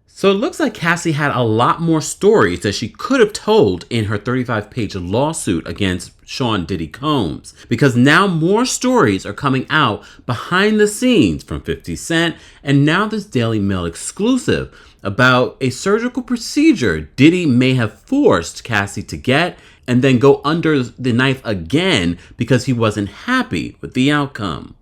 So it looks like Cassie had a lot more stories that she could have told in her 35-page lawsuit against Sean Diddy Combs, because now more stories are coming out behind the scenes from 50 Cent, and now this Daily Mail exclusive about a surgical procedure Diddy may have forced Cassie to get and then go under the knife again because he wasn't happy with the outcome.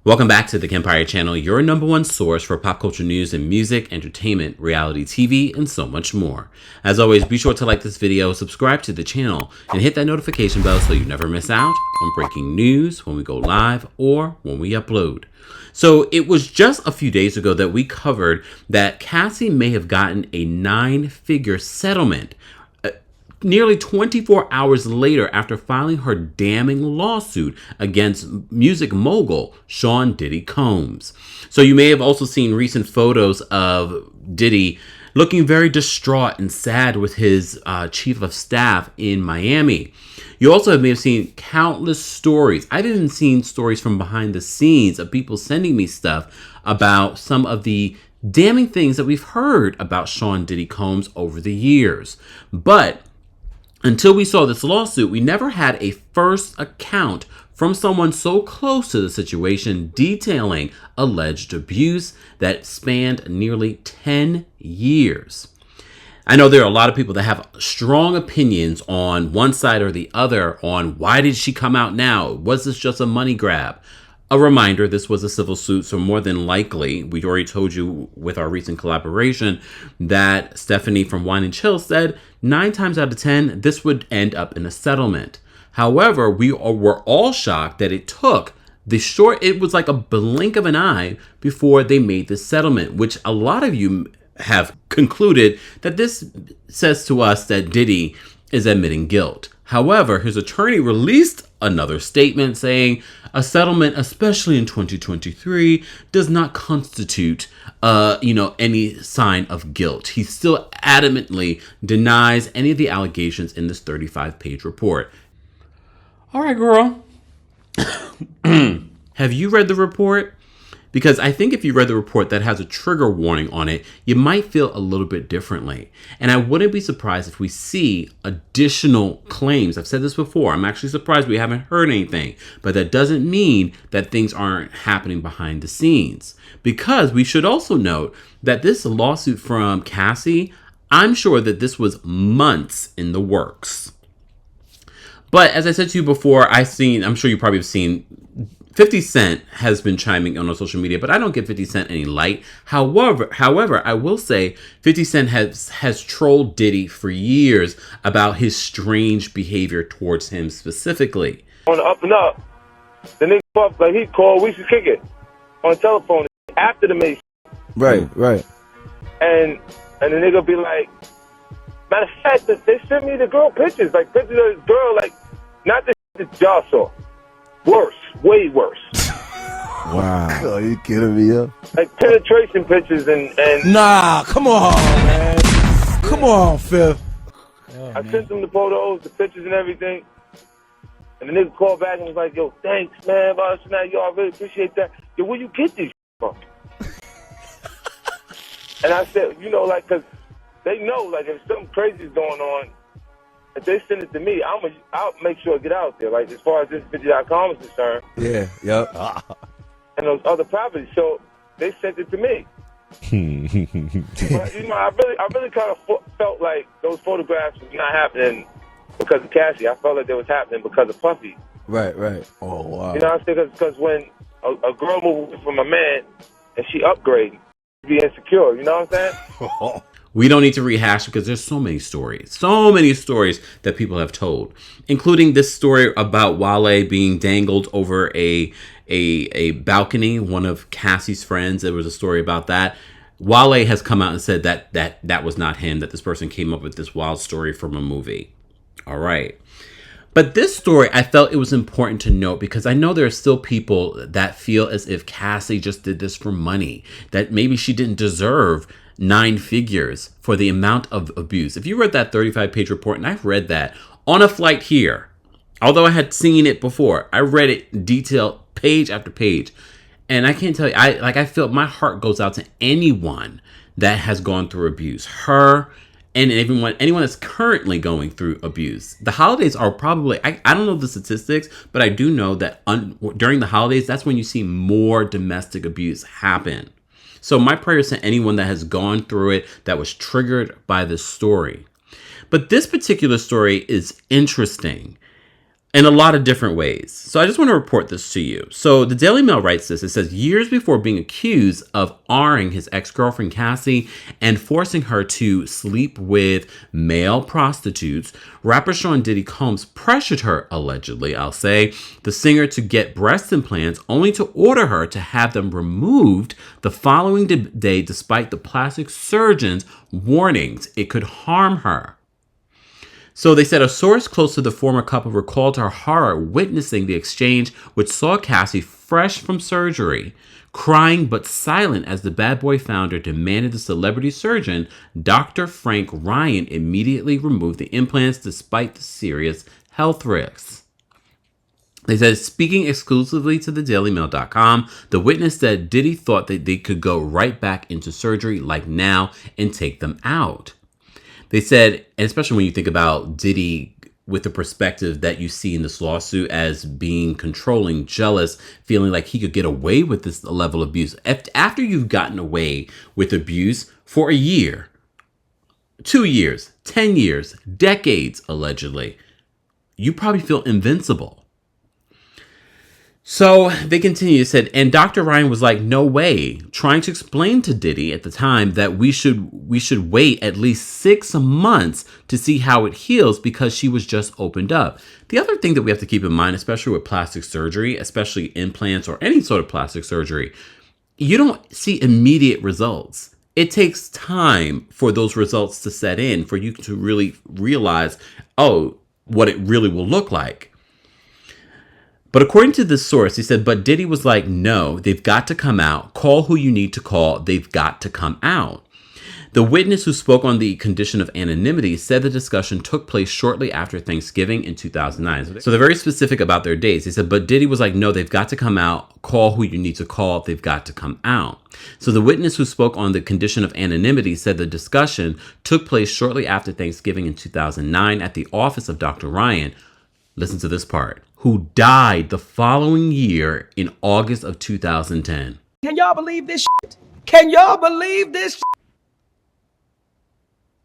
Welcome back to the Kempire channel, your number one source for pop culture news and music, entertainment, reality TV, and so much more. As always, be sure to like this video, subscribe to the channel, and hit that notification bell so you never miss out on breaking news when we go live or when we upload. So it was just a few days ago that we covered that Cassie may have gotten a 9-figure settlement nearly 24 hours later after filing her damning lawsuit against music mogul Sean Diddy Combs. So you may have also seen recent photos of Diddy looking very distraught and sad with his chief of staff in Miami. You also may have seen countless stories. I've even seen stories from behind the scenes of people sending me stuff about some of the damning things that we've heard about Sean Diddy Combs over the years. But until we saw this lawsuit, we never had a first account from someone so close to the situation detailing alleged abuse that spanned nearly 10 years. I know there are a lot of people that have strong opinions on one side or the other on why did she come out now? Was this just a money grab? A reminder, this was a civil suit, so more than likely, we already told you with our recent collaboration that Stephanie from Wine and Chill said 9 times out of 10, this would end up in a settlement. However, we were all shocked that it took it was like a blink of an eye before they made this settlement, which a lot of you have concluded that this says to us that Diddy is admitting guilt. However, his attorney released another statement saying a settlement, especially in 2023, does not constitute, any sign of guilt. He still adamantly denies any of the allegations in this 35-page report. All right, girl. Have you read the report? Because I think if you read the report that has a trigger warning on it, you might feel a little bit differently. And I wouldn't be surprised if we see additional claims. I've said this before. I'm actually surprised we haven't heard anything. But that doesn't mean that things aren't happening behind the scenes. Because we should also note that this lawsuit from Cassie, I'm sure that this was months in the works. But as I said to you before, I'm sure you probably have seen 50 Cent has been chiming on social media, but I don't give 50 Cent any light. However, I will say 50 Cent has trolled Diddy for years about his strange behavior towards him specifically. On the up and up, the nigga fuck, like he called, we should kick it on the telephone after the Mace. Right. And the nigga be like, matter of fact, they sent me the girl pictures, like pictures of this girl, like not the that y'all saw. Worse, way worse. Wow. Oh, you kidding me up? Like penetration pictures and Nah, come on, man. Come on, Fifth. I sent them the photos, the pictures and everything. And the nigga called back and was like, yo, thanks, man. Yo, I really appreciate that. Yo, where you get these from? And I said, because they know, like, if something crazy is going on, if they send it to me, I'll make sure it get out there. Like, as far as this video.com is concerned. Yeah, yep. And those other properties. So they sent it to me. But, I really kind of felt like those photographs was not happening because of Cassie. I felt like they was happening because of Puffy. Right. Oh, wow. You know what I'm saying? Because when a girl moves away from a man and she upgrades, she be insecure. You know what I'm saying? We don't need to rehash because there's so many stories that people have told, including this story about Wale being dangled over a balcony. One of Cassie's friends, there was a story about that. Wale has come out and said that was not him, that this person came up with this wild story from a movie. All right. But this story, I felt it was important to note because I know there are still people that feel as if Cassie just did this for money, that maybe she didn't deserve 9 figures for the amount of abuse. If you read that 35-page report, and I've read that on a flight here, although I had seen it before, I read it in detail page after page. And I can't tell you, I feel my heart goes out to anyone that has gone through abuse. Her and anyone that's currently going through abuse. The holidays are probably, I don't know the statistics, but I do know that during the holidays, that's when you see more domestic abuse happen. So my prayers to anyone that has gone through it, that was triggered by this story. But this particular story is interesting in a lot of different ways. So I just want to report this to you. So the Daily Mail writes this. It says, years before being accused of R-ing his ex-girlfriend Cassie and forcing her to sleep with male prostitutes, rapper Sean Diddy Combs pressured her, allegedly, I'll say, the singer to get breast implants only to order her to have them removed the following day despite the plastic surgeon's warnings it could harm her. So they said a source close to the former couple recalled her horror witnessing the exchange, which saw Cassie fresh from surgery, crying but silent as the Bad Boy founder demanded the celebrity surgeon, Dr. Frank Ryan, immediately remove the implants despite the serious health risks. They said, speaking exclusively to thedailymail.com, the witness said Diddy thought that they could go right back into surgery like now and take them out. They said, and especially when you think about Diddy with the perspective that you see in this lawsuit as being controlling, jealous, feeling like he could get away with this level of abuse. After you've gotten away with abuse for a year, 2 years, 10 years, decades, allegedly, you probably feel invincible. So they continue, said, and Dr. Ryan was like, no way, trying to explain to Diddy at the time that we should wait at least 6 months to see how it heals because she was just opened up. The other thing that we have to keep in mind, especially with plastic surgery, especially implants or any sort of plastic surgery, you don't see immediate results. It takes time for those results to set in, for you to really realize, oh, what it really will look like. But according to this source, he said, but Diddy was like, no, they've got to come out. Call who you need to call. They've got to come out. The witness who spoke on the condition of anonymity said the discussion took place shortly after Thanksgiving in 2009. So they're very specific about their dates. He said, but Diddy was like, no, they've got to come out. Call who you need to call. They've got to come out. So the witness who spoke on the condition of anonymity said the discussion took place shortly after Thanksgiving in 2009 at the office of Dr. Ryan. Listen to this part. Who died the following year in August of 2010. Can y'all believe this shit? Can y'all believe this shit?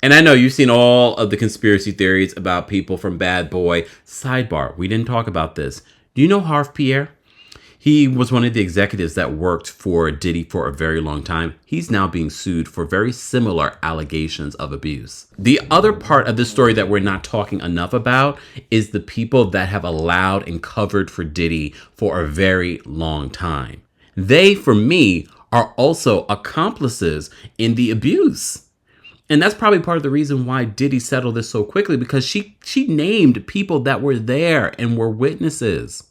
And I know you've seen all of the conspiracy theories about people from Bad Boy. Sidebar, we didn't talk about this. Do you know Harve Pierre? He was one of the executives that worked for Diddy for a very long time. He's now being sued for very similar allegations of abuse. The other part of this story that we're not talking enough about is the people that have allowed and covered for Diddy for a very long time. They, for me, are also accomplices in the abuse. And that's probably part of the reason why Diddy settled this so quickly, because she named people that were there and were witnesses.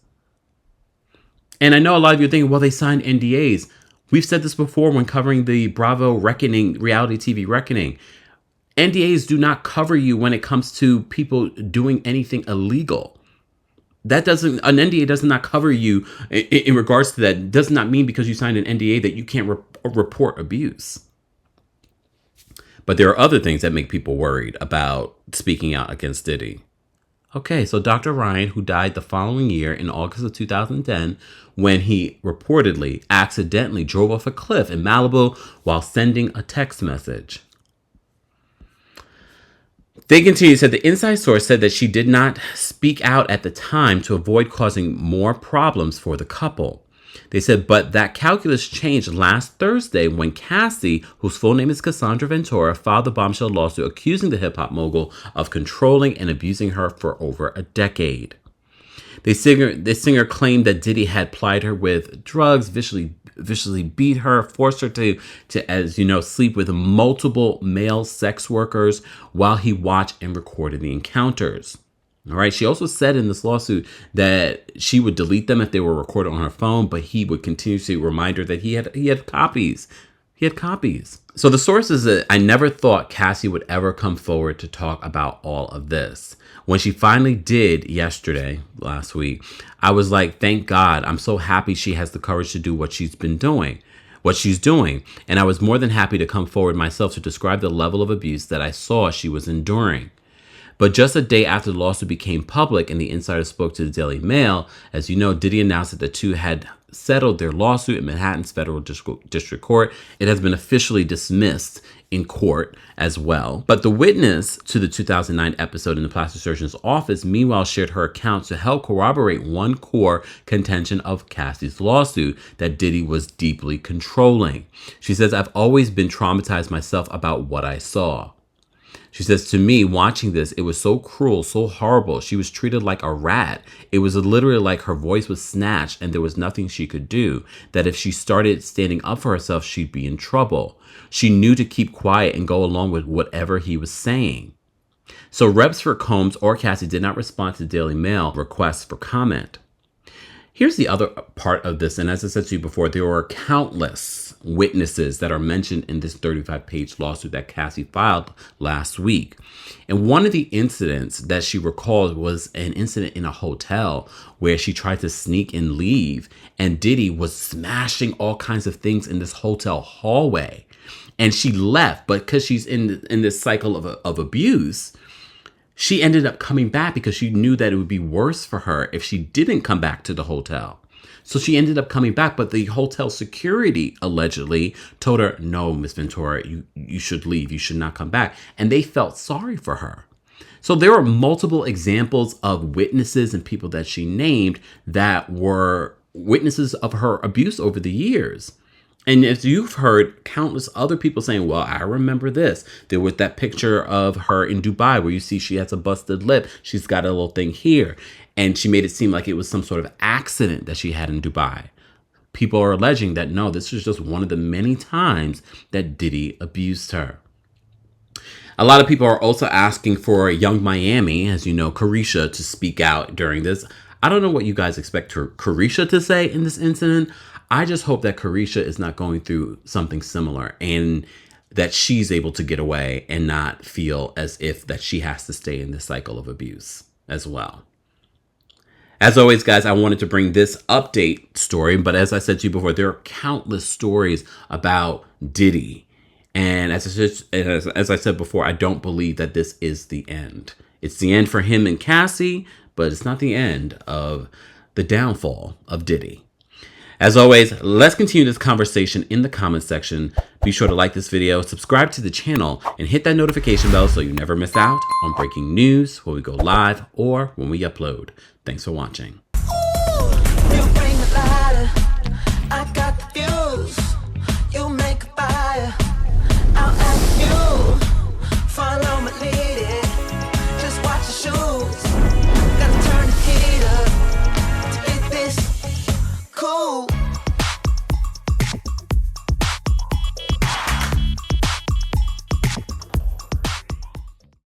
And I know a lot of you are thinking, well, they signed NDAs. We've said this before when covering the Bravo Reckoning, reality TV Reckoning. NDAs do not cover you when it comes to people doing anything illegal. An NDA does not cover you in regards to that. It does not mean because you signed an NDA that you can't report abuse. But there are other things that make people worried about speaking out against Diddy. Okay, so Dr. Ryan, who died the following year in August of 2010, when he reportedly accidentally drove off a cliff in Malibu while sending a text message. They continued, said the inside source said that she did not speak out at the time to avoid causing more problems for the couple. They said, but that calculus changed last Thursday when Cassie, whose full name is Cassandra Ventura, filed the bombshell lawsuit accusing the hip-hop mogul of controlling and abusing her for over a decade. The singer claimed that Diddy had plied her with drugs, viciously beat her, forced her to, as you know, sleep with multiple male sex workers while he watched and recorded the encounters. All right. She also said in this lawsuit that she would delete them if they were recorded on her phone, but he would continuously remind her that he had copies. He had copies. So the source is that I never thought Cassie would ever come forward to talk about all of this. When she finally did last week, I was like, thank God. I'm so happy she has the courage to do what she's doing. And I was more than happy to come forward myself to describe the level of abuse that I saw she was enduring. But just a day after the lawsuit became public and the insider spoke to the Daily Mail, as you know, Diddy announced that the two had settled their lawsuit in Manhattan's federal district court. It has been officially dismissed in court as well. But the witness to the 2009 episode in the plastic surgeon's office, meanwhile, shared her account to help corroborate one core contention of Cassie's lawsuit, that Diddy was deeply controlling. She says, I've always been traumatized myself about what I saw. She says, to me, watching this, it was so cruel, so horrible. She was treated like a rat. It was literally like her voice was snatched and there was nothing she could do. That if she started standing up for herself, she'd be in trouble. She knew to keep quiet and go along with whatever he was saying. So reps for Combs or Cassie did not respond to the Daily Mail requests for comment. Here's the other part of this. And as I said to you before, there were countless witnesses that are mentioned in this 35-page lawsuit that Cassie filed last week. And one of the incidents that she recalled was an incident in a hotel where she tried to sneak and leave, and Diddy was smashing all kinds of things in this hotel hallway. And she left, but because she's in this cycle of abuse, she ended up coming back because she knew that it would be worse for her if she didn't come back to the hotel. So she ended up coming back, but the hotel security allegedly told her, no, Miss Ventura, you should leave. You should not come back. And they felt sorry for her. So there are multiple examples of witnesses and people that she named that were witnesses of her abuse over the years. And as you've heard countless other people saying, well, I remember this. There was that picture of her in Dubai where you see she has a busted lip. She's got a little thing here. And she made it seem like it was some sort of accident that she had in Dubai. People are alleging that, no, this was just one of the many times that Diddy abused her. A lot of people are also asking for Young Miami, as you know, Carisha, to speak out during this. I don't know what you guys expect Carisha to say in this incident. I just hope that Carisha is not going through something similar and that she's able to get away and not feel as if that she has to stay in this cycle of abuse as well. As always, guys, I wanted to bring this update story, but as I said to you before, there are countless stories about Diddy. And as I said before, I don't believe that this is the end. It's the end for him and Cassie, but it's not the end of the downfall of Diddy. As always, let's continue this conversation in the comments section. Be sure to like this video, subscribe to the channel, and hit that notification bell so you never miss out on breaking news when we go live or when we upload. Thanks for watching.